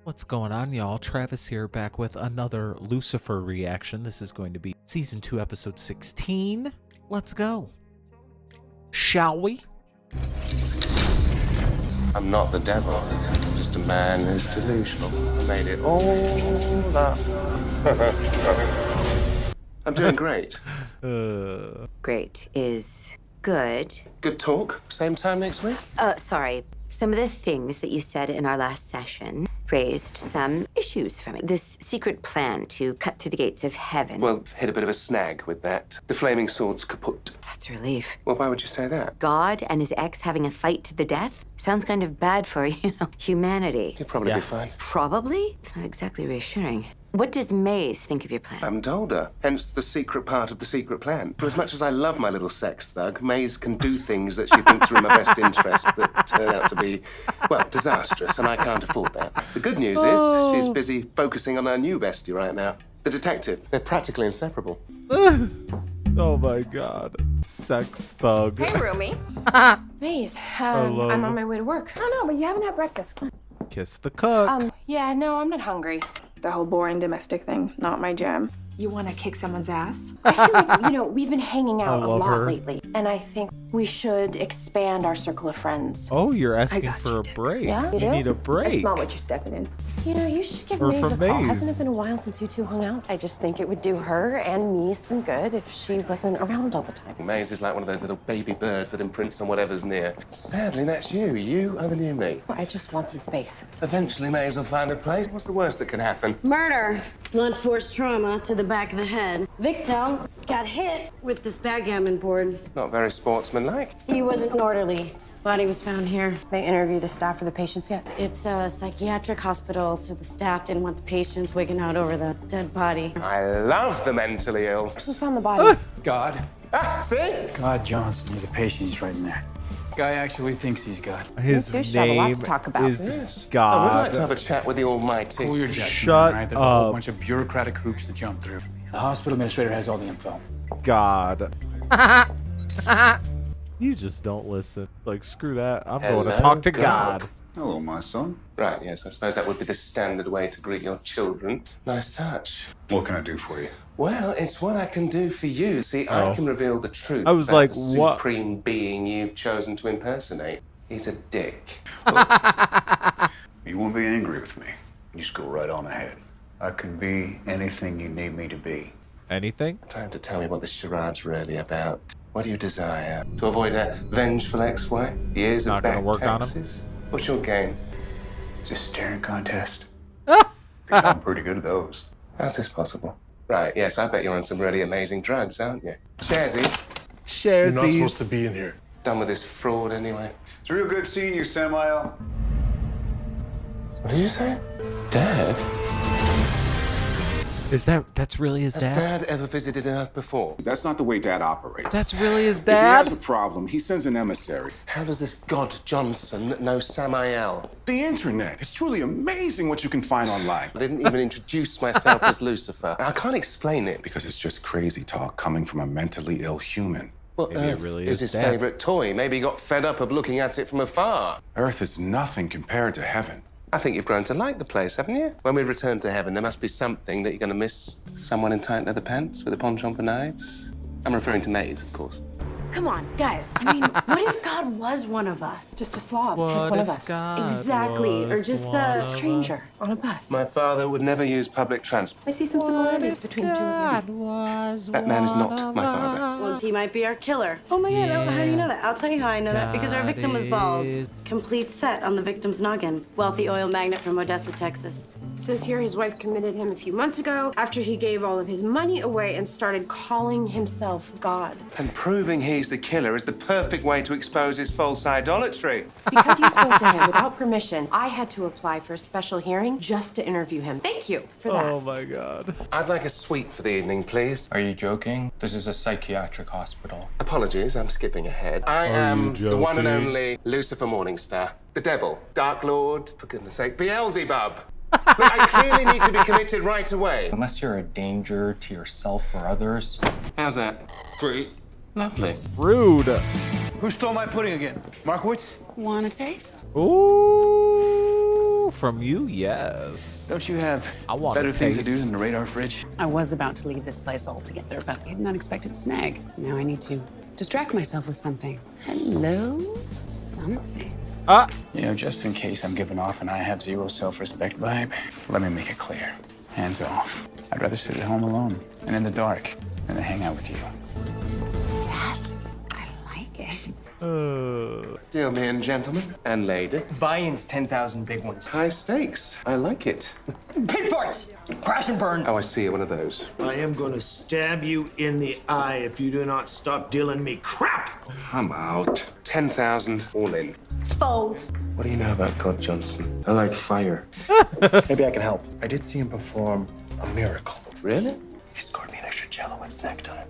What's going on, y'all? Travis here, back with another Lucifer reaction. This is going to be Season 2, Episode 16. Let's go. Shall we? I'm not the devil. I'm just a man who's delusional. I made it all up. I'm doing great. Great is good. Good talk. Same time next week? Sorry. Some of the things that you said in our last session raised some issues for me. This secret plan to cut through the gates of heaven. Well, hit a bit of a snag with that. The flaming sword's kaput. That's a relief. Well, why would you say that? God and his ex having a fight to the death? Sounds kind of bad for, humanity. You'll probably be fine. Probably? It's not exactly reassuring. What does Maze think of your plan? I haven't told her. Hence the secret part of the secret plan. For as much as I love my little sex thug, Maze can do things that she thinks are in my best interest that turn out to be, well, disastrous, and I can't afford that. The good news is she's busy focusing on her new bestie right now. The detective. They're practically inseparable. Oh my god. Sex thug. Hey, roomie. Maze, I'm on my way to work. Oh, no, but you haven't had breakfast. Kiss the cook. Yeah, no, I'm not hungry. The whole boring domestic thing, not my jam. You want to kick someone's ass? I feel like, we've been hanging out a love lot her. lately, and I think we should expand our circle of friends. Oh, you're asking got for you, a dude. break. Yeah? You You do? need a break. I smell what you're stepping in. You should give Or Maze for a call. Maze. Hasn't it been a while since you two hung out? I just think it would do her and me some good if she wasn't around all the time. Maze is like one of those little baby birds that imprints on whatever's near. Sadly, that's you. You are the new me. I just want some space. Eventually, Maze will find a place. What's the worst that can happen? Murder, blunt force trauma to the back of the head. Victim got hit with this backgammon board. Not very sportsmanlike. He wasn't an orderly. Body was found here. They interview the staff or the patients yet? It's a psychiatric hospital, so the staff didn't want the patients wigging out over the dead body. I love the mentally ill. Who found the body? God. Ah, see? God Johnson. He's a patient. He's right in there. Guy actually thinks he's God. His You two should have a lot name to talk about. is Yes. I God. would like to have a chat with the Almighty. Cool your jets, Shut man, right? There's a up. whole bunch of bureaucratic hoops to jump through. The hospital administrator has all the info. God. You just don't listen. Like, screw that. I'm going to Hello, talk to God. God. Hello, my son. Right, yes, I suppose that would be the standard way to greet your children. Nice touch. What can I do for you? Well, it's what I can do for you. See, Oh. I can reveal the truth I was about like, the what? supreme being you've chosen to impersonate. He's a dick. You won't be angry with me. You just go right on ahead. I can be anything you need me to be. Anything? Time to tell me what this charade's really about. What do you desire? To avoid a vengeful ex-wife? Years Not of gonna back work on him? taxes? What's your game? Is this a staring contest? I'm pretty good at those. How's this possible? Right, yes, I bet you're on some really amazing drugs, aren't you? Sharesies. Shares You're not supposed to be in here. Done with this fraud anyway. It's real good seeing you, Samuel. What did you say? Dad? That's really his Has dad? Dad ever visited Earth before? That's not the way Dad operates. That's really his If he has a dad? problem, he sends an emissary. How does this God Johnson know Samael? The internet. It's truly amazing what you can find online. I didn't even introduce myself as Lucifer. I can't explain it. Because it's just crazy talk coming from a mentally ill human. Well, Maybe it Earth really is is his Dad. favorite toy. Maybe he got fed up of looking at it from afar. Earth is nothing compared to heaven. I think you've grown to like the place, haven't you? When we return to heaven, there must be something that you're going to miss. Someone in tight leather pants with a penchant for knives. I'm referring to Maze, of course. Come on, guys. I mean, what if God was one of us? Just a slob, What like one of if us. God Exactly. Or was just one a of Stranger on a bus. My father would never use public transport. I see some similarities between the two of you. That man is not my father. Well, he might be our killer. Oh my God, how do you know that? I'll tell you how I know that. Because our victim was bald. Complete set on the victim's noggin. Wealthy oil magnate from Odessa, Texas. Says here his wife committed him a few months ago after he gave all of his money away and started calling himself God. And proving he's the killer is the perfect way to expose his false idolatry. Because you spoke to him without permission, I had to apply for a special hearing just to interview him. Thank you for that. Oh my god. I'd like a suite for the evening, please. Are you joking? This is a psychiatric hospital. Apologies, I'm skipping ahead. I Are am you the one and joking? only Lucifer Morningstar. The devil, Dark Lord, for goodness sake, Beelzebub. Look, I clearly need to be committed right away. Unless you're a danger to yourself or others. How's that? Great. Lovely. Rude. Who stole my pudding again? Markowitz? Want a taste? Ooh. Ooh, from you, yes. Don't you have I want better a things to do taste. than the radar fridge? I was about to leave this place altogether, but we had an unexpected snag. Now I need to distract myself with something. Hello? Something. You know, just in case I'm giving off and I have zero self-respect vibe, let me make it clear. Hands off. I'd rather sit at home alone and in the dark than to hang out with you. Sassy. I like it. Dear men, gentlemen, and lady. Buy-ins, 10,000 big ones. High stakes. I like it. Pig farts! Crash and burn. Oh, I see. One of those. I am going to stab you in the eye if you do not stop dealing me crap. I'm out. 10,000 all in. Fold. What do you know about God Johnson? I like fire. Maybe I can help. I did see him perform a miracle. Really? He scored me an extra jello at snack time.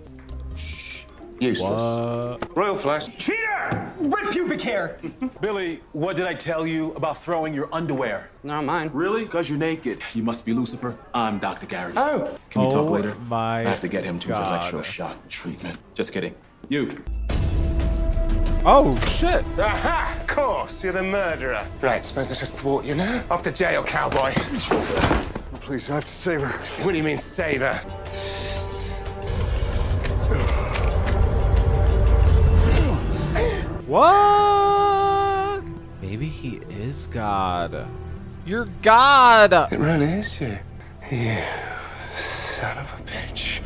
Useless. Royal flush. Cheater! Rip pubic hair! Billy, what did I tell you about throwing your underwear? Not mine. Really? Because you're naked. You must be Lucifer. I'm Dr. Gary. Oh. Can we talk later? My I have to get him to his God. electroshock treatment. Just kidding. You. Oh, shit. Aha! Of course, you're the murderer. Right, suppose I should thwart you now? Off to jail, cowboy. Please, I have to save her. What do you mean, save her? What? Maybe he is God. You're God. It really is you. You son of a bitch.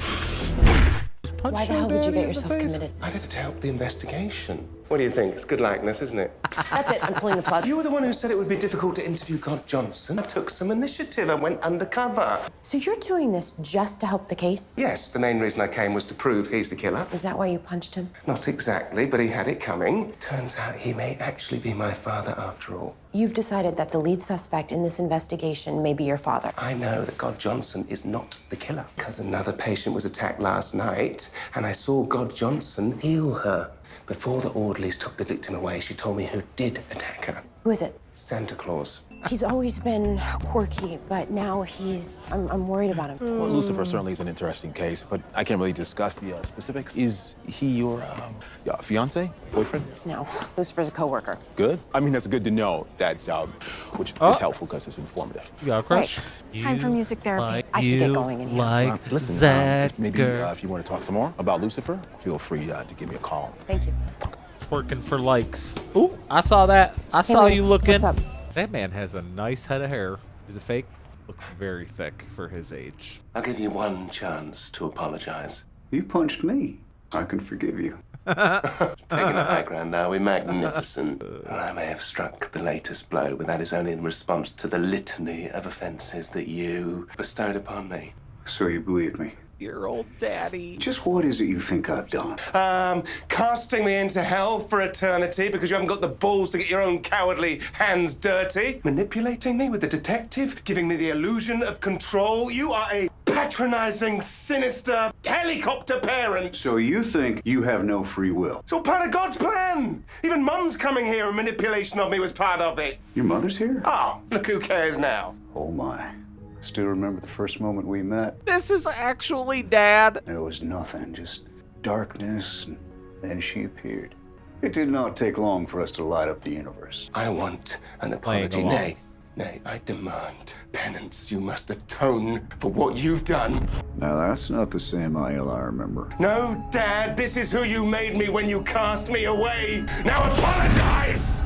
Why the hell would you get yourself committed? I did it to help the investigation. What do you think? It's good likeness, isn't it? That's it. I'm pulling the plug. You were the one who said it would be difficult to interview God Johnson. I took some initiative. I went undercover. So you're doing this just to help the case? Yes, the main reason I came was to prove he's the killer. Is that why you punched him? Not exactly, but he had it coming. Turns out he may actually be my father after all. You've decided that the lead suspect in this investigation may be your father. I know that God Johnson is not the killer. Because another patient was attacked last night, and I saw God Johnson heal her. Before the orderlies took the victim away, she told me who did attack her. Who is it? Santa Claus. He's always been quirky, but now I'm worried about him. Well, Lucifer certainly is an interesting case, but I can't really discuss the specifics. Is he your fiance, boyfriend? No, Lucifer's a coworker. Good. I mean, that's good to know. That's which is helpful because it's informative. You got a crush? Right. It's time for music therapy. Like I should get going in here. Like Listen, Zach, if you want to talk some more about Lucifer, feel free to give me a call. Thank you. Working for likes. Ooh, I saw that. I saw Liz, you looking. what's up? That man has a nice head of hair. Is it fake? Looks very thick for his age. I'll give you one chance to apologize. You punched me. I can forgive you. Taking the high ground now, we're magnificent. Well, I may have struck the latest blow, but that is only in response to the litany of offenses that you bestowed upon me. So you believe me? Your old daddy. Just what is it you think I've done? Casting me into hell for eternity because you haven't got the balls to get your own cowardly hands dirty. Manipulating me with a detective, giving me the illusion of control. You are a patronizing, sinister helicopter parent. So you think you have no free will? It's all part of God's plan. Even Mum's coming here and manipulation of me was part of it. Your mother's here? Oh, look who cares now. Oh my. Still remember the first moment we met? This is actually Dad. There was nothing, just darkness, and then she appeared. It did not take long for us to light up the universe. I want an apology. Nay, I demand penance. You must atone for what you've done. Now that's not the same Aiel I remember. No, Dad, this is who you made me when you cast me away. Now apologize!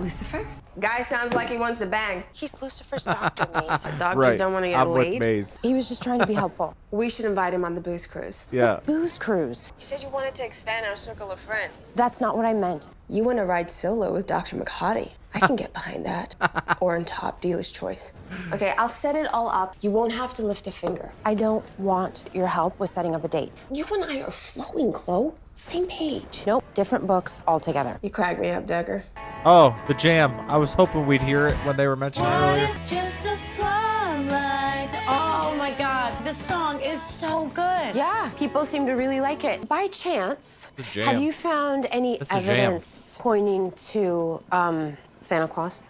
Lucifer? Guy sounds like he wants to bang. He's Lucifer's doctor, Maze. Doctors Right. don't want to get I'm with laid. Maze. He was just trying to be helpful. We should invite him on the booze cruise. Yeah. Booze cruise? You said you wanted to expand our circle of friends. That's not what I meant. You want to ride solo with Dr. McHottie. I can get behind that. Or in top dealer's choice. Okay, I'll set it all up. You won't have to lift a finger. I don't want your help with setting up a date. You and I are flowing, Chloe. Same page. Nope, different books altogether. You cracked me up, Duggar. Oh, the jam. I was hoping we'd hear it when they were mentioning it earlier. Just a slum like, Oh my God, this song is so good. Yeah, people seem to really like it. By chance, It's a jam. have you found any It's a jam. evidence pointing to, Santa Claus?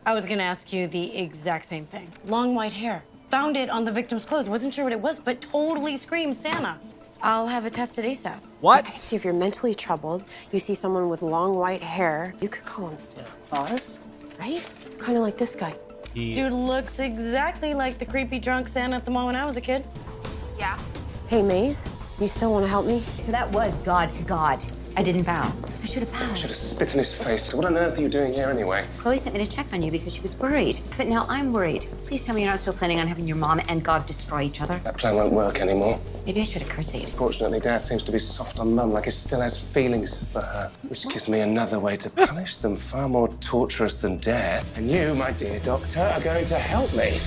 I was gonna ask you the exact same thing. Long white hair. Found it on the victim's clothes. Wasn't sure what it was, but totally screams Santa. I'll have it tested ASAP. What? See, if you're mentally troubled, you see someone with long white hair, you could call him Santa Claus, right? Kind of like this guy. Dude looks exactly like the creepy drunk Santa at the mall when I was a kid. Yeah. Hey, Maze, you still want to help me? So that was God. I didn't bow. I should have I bowed. should have spit in his face. What on earth are you doing here anyway? Chloe sent me to check on you because she was worried. But now I'm worried. Please tell me you're not still planning on having your mom and God destroy each other. That plan won't work anymore. Maybe I should have curtsied. Fortunately, Dad seems to be soft on Mum, like he still has feelings for her. Which gives me another way to punish them, far more torturous than death. And you, my dear doctor, are going to help me.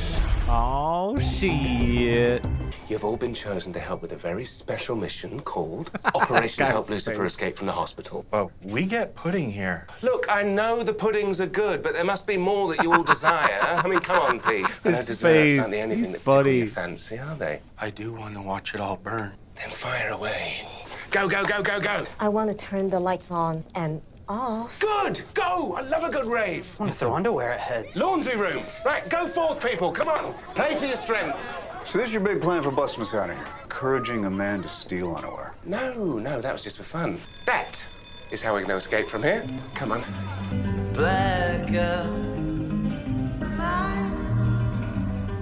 Oh, shit. You've all been chosen to help with a very special mission called Operation Help Lucifer Escape from the Hospital. Well, we get pudding here. Look, I know the puddings are good, but there must be more that you all desire. I mean, come on, Pete. His Desserts face. aren't the only He's thing that tickle funny. your fancy, are they? I do want to watch it all burn. Then fire away. Go, go, go, go, go. I want to turn the lights on and off. Good! Go! I love a good rave. I want to throw underwear at heads. Laundry room. Right, go forth, people. Come on. Play to your strengths. So this is your big plan for busting us out of here? Encouraging a man to steal underwear. No, that was just for fun. That is how we're going to escape from here. Come on.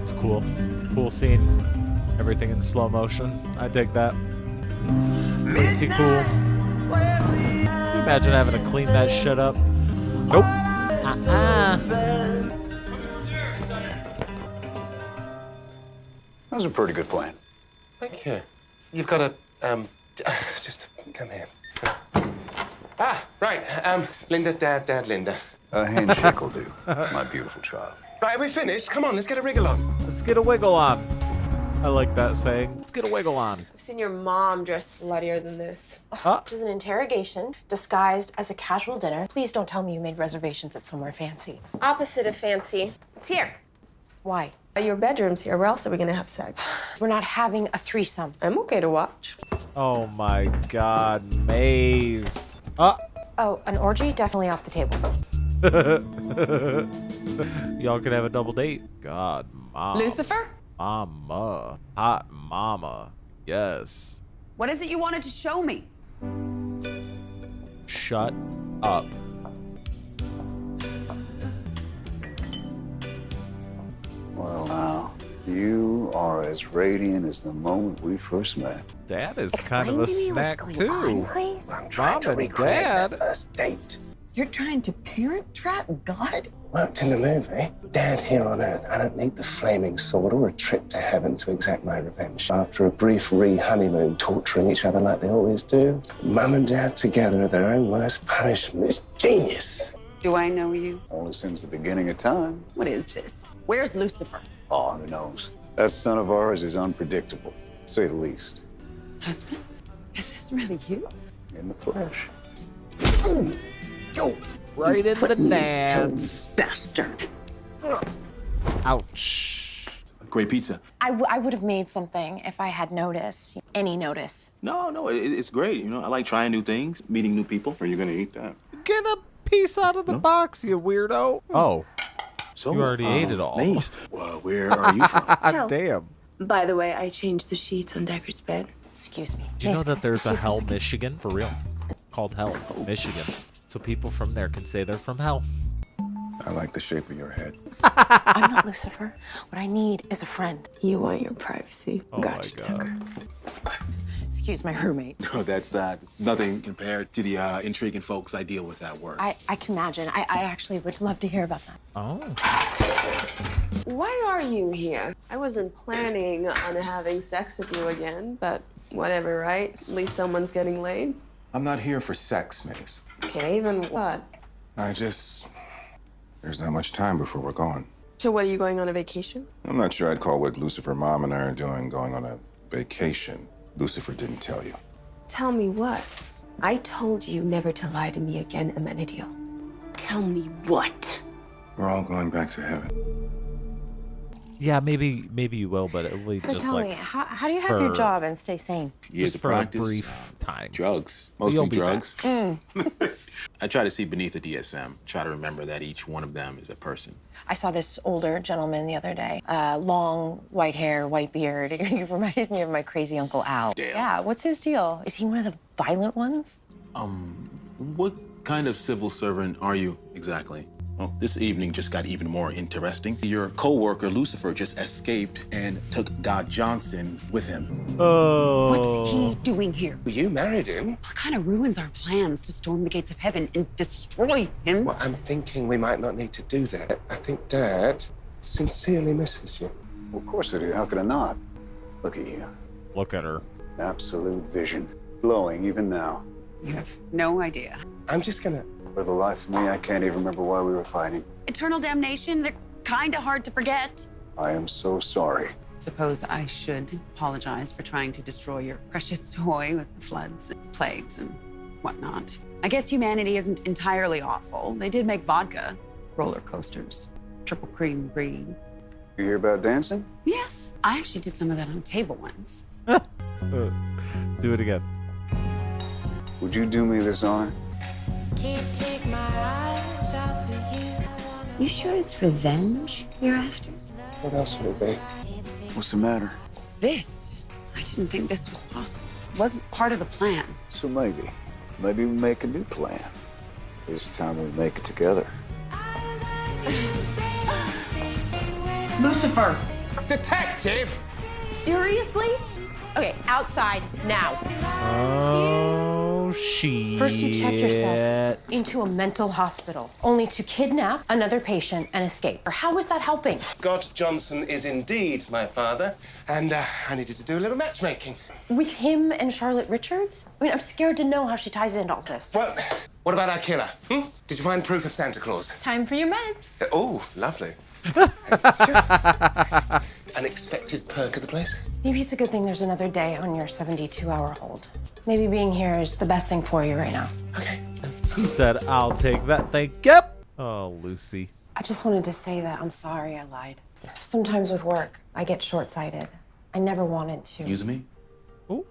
It's cool. Cool scene. Everything in slow motion. I dig that. It's pretty cool. Can you imagine having to clean that shit up? Nope. That was a pretty good plan. Thank you. You've got to, just come here. Ah, right. Linda, Dad, Linda. A handshake will do, my beautiful child. Right, are we finished? Come on, let's get a wriggle on. Let's get a wiggle on. I like that saying. Let's get a wiggle on. I've seen your mom dress sluttier than this. Huh? This is an interrogation disguised as a casual dinner. Please don't tell me you made reservations at somewhere fancy. Opposite of fancy. It's here. Why? Your bedroom's here. Where else are we gonna have sex? We're not having a threesome. I'm okay to watch. Oh my God, Maze. Oh, an orgy? Definitely off the table. Y'all can have a double date. God, Mom. Lucifer? Mama. Hot mama. Yes. What is it you wanted to show me? Shut up. Well, now, you are as radiant as the moment we first met. Dad is kind of a snack too. I'm trying to recreate that first date. You're trying to parent trap God? Worked in the movie. Dad here on Earth. I don't need the flaming sword or a trip to heaven to exact my revenge. After a brief honeymoon, torturing each other like they always do, Mum and Dad together are their own worst punishment. It's genius. Do I know you? Only since the beginning of time. What is this? Where's Lucifer? Oh, who knows? That son of ours is unpredictable, to say the least. Husband? Is this really you? In the flesh. Go! Right in the dance. Bastard. Ouch. Great pizza. I would have made something if I had noticed. Any notice. No, it's great. You know, I like trying new things, meeting new people. Are you gonna eat that? Get a piece out of the box, you weirdo. Oh. So you already ate it all. Nice. Well, where are you from? Damn. By the way, I changed the sheets on Decker's bed. Excuse me. Do you know that there's a Hell, Michigan? For real. Called Hell, Michigan. So people from there can say they're from Hell. I like the shape of your head. I'm not Lucifer. What I need is a friend. You want your privacy. Oh Gotcha, my God. Decker. Excuse my roommate. No, that's nothing compared to the intriguing folks I deal with at work. I can imagine. I actually would love to hear about that. Oh. Why are you here? I wasn't planning on having sex with you again, but whatever, right? At least someone's getting laid. I'm not here for sex, Maze. Okay, then what? There's not much time before we're gone. So what, are you going on a vacation? I'm not sure I'd call what Lucifer Mom and I are doing going on a vacation. Lucifer didn't tell you. Tell me what? I told you never to lie to me again, Amenadiel. Tell me what? We're all going back to heaven. Yeah, maybe you will, but at least So just tell like me, how do you have your for- job and stay sane? Years just of for a practice. brief time. Drugs. You'll Mostly be drugs. back. I try to see beneath the DSM. Try to remember that each one of them is a person. I saw this older gentleman the other day. Long, white hair, white beard. He reminded me of my crazy Uncle Al. Damn. Yeah, what's his deal? Is he one of the violent ones? What kind of civil servant are you exactly? Well, this evening just got even more interesting. Your co-worker, Lucifer, just escaped and took God Johnson with him. Oh. What's he doing here? You married him? What kind of ruins our plans to storm the gates of heaven and destroy him? Well, I'm thinking we might not need to do that. I think Dad sincerely misses you. Well, of course I do. How could I not? Look at you. Look at her. Absolute vision. Glowing even now. You have no idea. I'm just gonna... For the life of me, I can't even remember why we were fighting. Eternal damnation, they're kind of hard to forget. I am so sorry. Suppose I should apologize for trying to destroy your precious toy with the floods and plagues and whatnot. I guess humanity isn't entirely awful. They did make vodka, roller coasters, triple cream brie. You hear about dancing? Yes, I actually did some of that on a table once. Do it again. Would you do me this honor? Can't take my eyes off of you. You sure it's revenge you're after? What else would it be? What's the matter? This, I didn't think this was possible. It wasn't part of the plan. So maybe we make a new plan. This time we make it together. Lucifer! Detective! Seriously? Okay, outside now. Oh, shit. First you check yourself into a mental hospital, only to kidnap another patient and escape. Or how is that helping? God Johnson is indeed my father, and I needed to do a little matchmaking. With him and Charlotte Richards? I mean, I'm scared to know how she ties into all this. Well, what about our killer? Did you find proof of Santa Claus? Time for your meds. Oh, lovely. Unexpected perk of the place? Maybe it's a good thing there's another day on your 72-hour hold. Maybe being here is the best thing for you right now. Okay. He said, I'll take that, thank you. Oh, Lucy. I just wanted to say that I'm sorry I lied. Sometimes with work, I get short-sighted. I never wanted to. Excuse me? Ooh.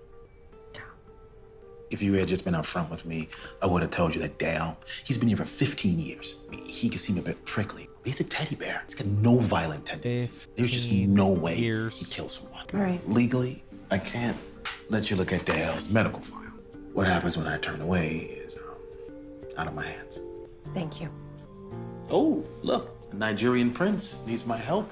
If you had just been up front with me, I would have told you that Dale, he's been here for 15 years. I mean, he can seem a bit prickly, but he's a teddy bear. He's got no violent tendencies. There's just no way he'd kill someone. All right. Legally, I can't let you look at Dale's medical file. What happens when I turn away is out of my hands. Thank you. Oh, look, a Nigerian prince needs my help.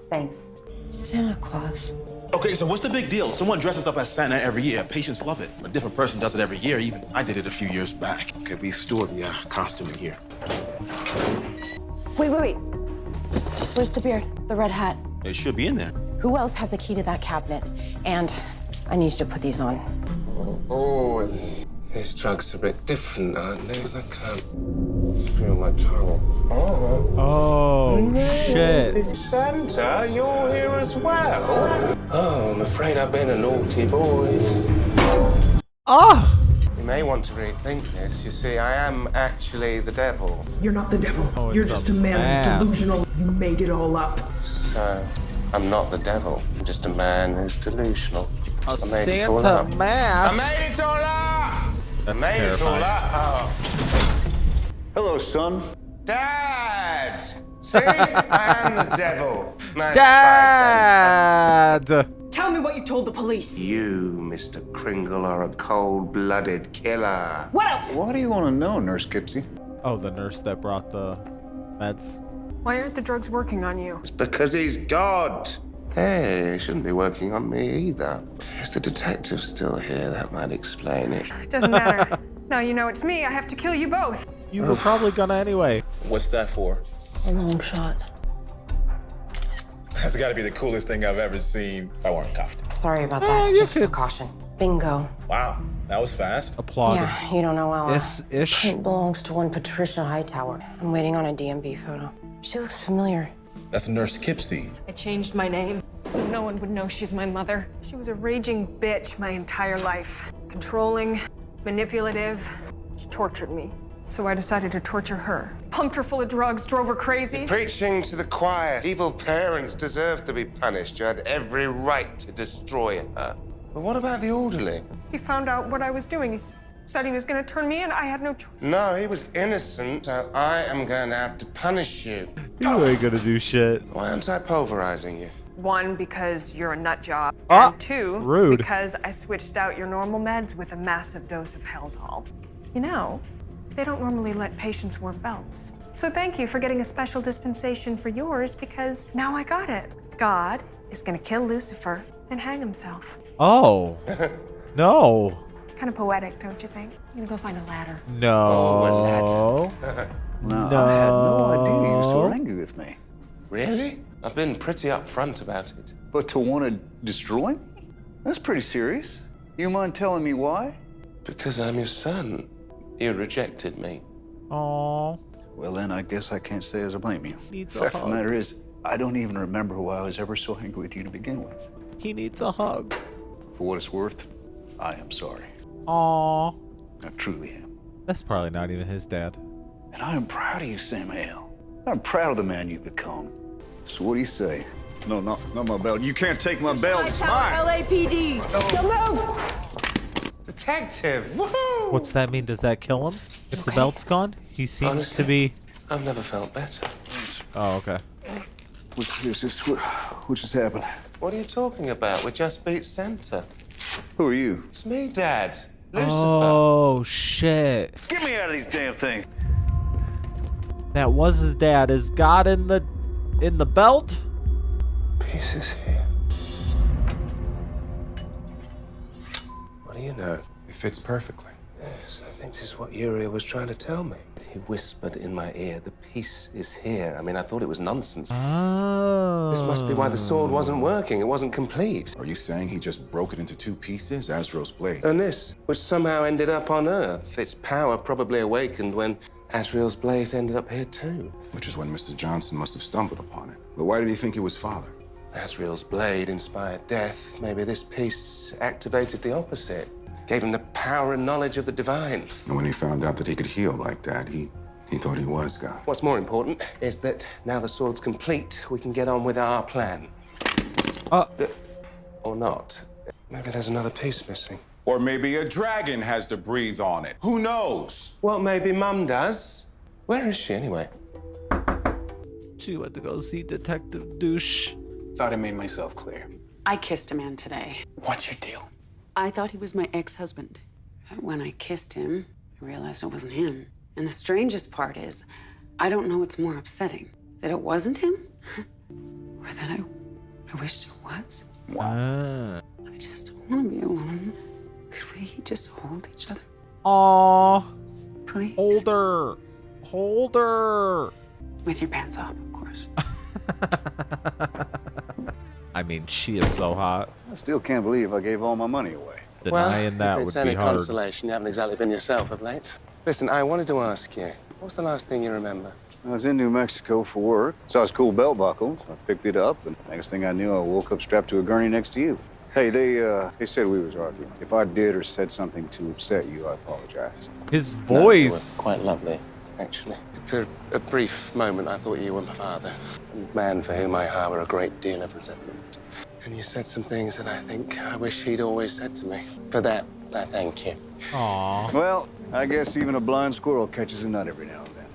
Thanks. Santa Claus. Okay, so what's the big deal? Someone dresses up as Santa every year. Patients love it. A different person does it every year. Even I did it a few years back. Okay, we store the costume in here. Wait. Where's the beard? The red hat? It should be in there. Who else has a key to that cabinet? And I need you to put these on. Oh, these drugs are a bit different, aren't they? 'Cause I can't feel my tongue. Oh, shit. Santa, you're here as well? Oh, I'm afraid I've been a naughty boy. Oh! You may want to rethink this. You see, I am actually the devil. You're not the devil. Oh, You're it's just a a man who's mask. delusional. You made it all up. So, I'm not the devil. I'm just a man who's delusional. A I made it all Santa up. mask. I made it all up! That's I made it all terrifying. up. Hello, son. Dad! See? I am the devil. Nice try, Santa. Dad! Tell me what you told the police. You, Mr. Kringle, are a cold-blooded killer. What else? Why do you want to know, Nurse Kipsy? Oh, the nurse that brought the meds. Why aren't the drugs working on you? It's because he's God. Hey, he shouldn't be working on me either. Is the detective still here? That might explain it. It doesn't matter. Now you know it's me. I have to kill you both. You were probably gonna anyway. What's that for? A long shot. That's got to be the coolest thing I've ever seen if I weren't cuffed. Sorry about that. Just a precaution. Bingo. Wow, that was fast. Applaud. Yeah, you don't know Ella. Ish. It belongs to one Patricia Hightower. I'm waiting on a DMV photo. She looks familiar. That's Nurse Kipsy. I changed my name so no one would know she's my mother. She was a raging bitch my entire life. Controlling, manipulative. She tortured me. So I decided to torture her. Pumped her full of drugs, drove her crazy. Preaching to the choir. Evil parents deserve to be punished. You had every right to destroy her. But what about the orderly? He found out what I was doing. He said he was going to turn me in. I had no choice. No, he was innocent, so I am going to have to punish you. You ain't gonna do shit. Why aren't I pulverizing you? One, because you're a nut job. Ah, and two, rude. because I switched out your normal meds with a massive dose of Haldol. You know, they don't normally let patients wear belts. So thank you for getting a special dispensation for yours, because now I got it. God is gonna kill Lucifer and hang himself. Oh. No. Kind of poetic, don't you think? I'm gonna go find a ladder. No. No, No. I had no idea you were so angry with me. Really? I've been pretty upfront about it. But to want to destroy me? That's pretty serious. You mind telling me why? Because I'm your son. You rejected me. Aww. Well, then I guess I can't say as I blame you. Needs a Fact of the hug. matter is, I don't even remember why I was ever so angry with you to begin with. He needs a hug. For what it's worth, I am sorry. Aww. I truly am. That's probably not even his dad. And I am proud of you, Samuel. I'm proud of the man you've become. So what do you say? No, not my belt. You can't take my belt. It's mine. LAPD. Don't move. Detective! Woohoo! What's that mean? Does that kill him? If the belt's gone? He seems Honestly, to be... I've never felt better. Oh, okay. What just happened? What are you talking about? We just beat Santa. Who are you? It's me, Dad. Lucifer. Oh, shit. Get me out of these damn things. That was his dad. Is God in the belt? Pieces here. What do you know? It fits perfectly. Yes, I think this is what Uriel was trying to tell me. He whispered in my ear, the piece is here. I mean, I thought it was nonsense. Oh. This must be why the sword wasn't working. It wasn't complete. Are you saying he just broke it into two pieces, Azrael's blade? And this, which somehow ended up on Earth. Its power probably awakened when Azrael's blade ended up here too. Which is when Mr. Johnson must have stumbled upon it. But why did he think it was father? Azrael's blade inspired death. Maybe this piece activated the opposite. Gave him the power and knowledge of the divine. And when he found out that he could heal like that, he thought he was God. What's more important is that now the sword's complete, we can get on with our plan. Or not. Maybe there's another piece missing. Or maybe a dragon has to breathe on it. Who knows? Well, maybe Mum does. Where is she anyway? She went to go see Detective Douche. Thought I made myself clear. I kissed a man today. What's your deal? I thought he was my ex-husband. But when I kissed him, I realized it wasn't him. And the strangest part is, I don't know what's more upsetting. That it wasn't him? Or that I wished it was? Ah. I just don't want to be alone. Could we just hold each other? Aw. Please? Hold her. Hold her. With your pants off, of course. I mean, she is so hot. I still can't believe I gave all my money away. Denying that if would it's be any hard. consolation, you haven't exactly been yourself of late. Listen, I wanted to ask you, what's the last thing you remember? I was in New Mexico for work. Saw his cool belt buckle, so I picked it up, and next thing I knew, I woke up strapped to a gurney next to you. Hey, they said we was arguing. If I did or said something to upset you, I apologize. His No, voice. you were quite lovely, actually. For a brief moment, I thought you were my father, a man for whom I harbor a great deal of resentment. And you said some things that I think I wish he'd always said to me. For that, I thank you. Aww. Well, I guess even a blind squirrel catches a nut every now and then.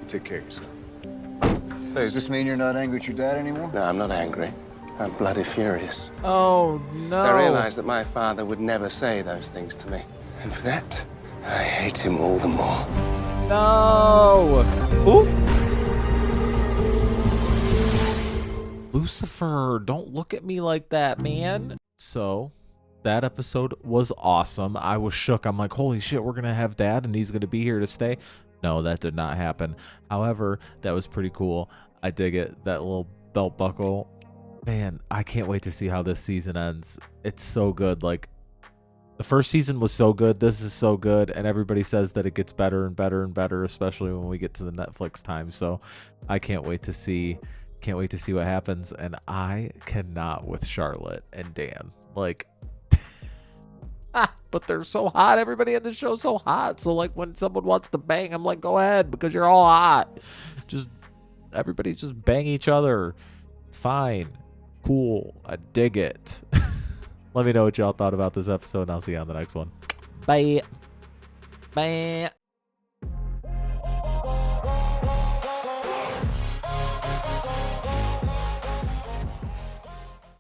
You take care of yourself. Hey, does this mean you're not angry at your dad anymore? No, I'm not angry. I'm bloody furious. Oh, no. So I realized that my father would never say those things to me. And for that, I hate him all the more. No. Ooh. Lucifer, don't look at me like that, man. So, that episode was awesome. I was shook. I'm like, holy shit, we're going to have Dad and he's going to be here to stay. No, that did not happen. However, that was pretty cool. I dig it. That little belt buckle. Man, I can't wait to see how this season ends. It's so good. Like, the first season was so good. This is so good. And everybody says that it gets better and better and better, especially when we get to the Netflix time. So I can't wait to see what happens. And I cannot with Charlotte and Dan. Like, but they're so hot. Everybody in the show's so hot. So like when someone wants to bang, I'm like, go ahead, because you're all hot. Everybody just bang each other. It's fine. Cool. I dig it. Let me know what y'all thought about this episode, and I'll see you on the next one. Bye. Bye.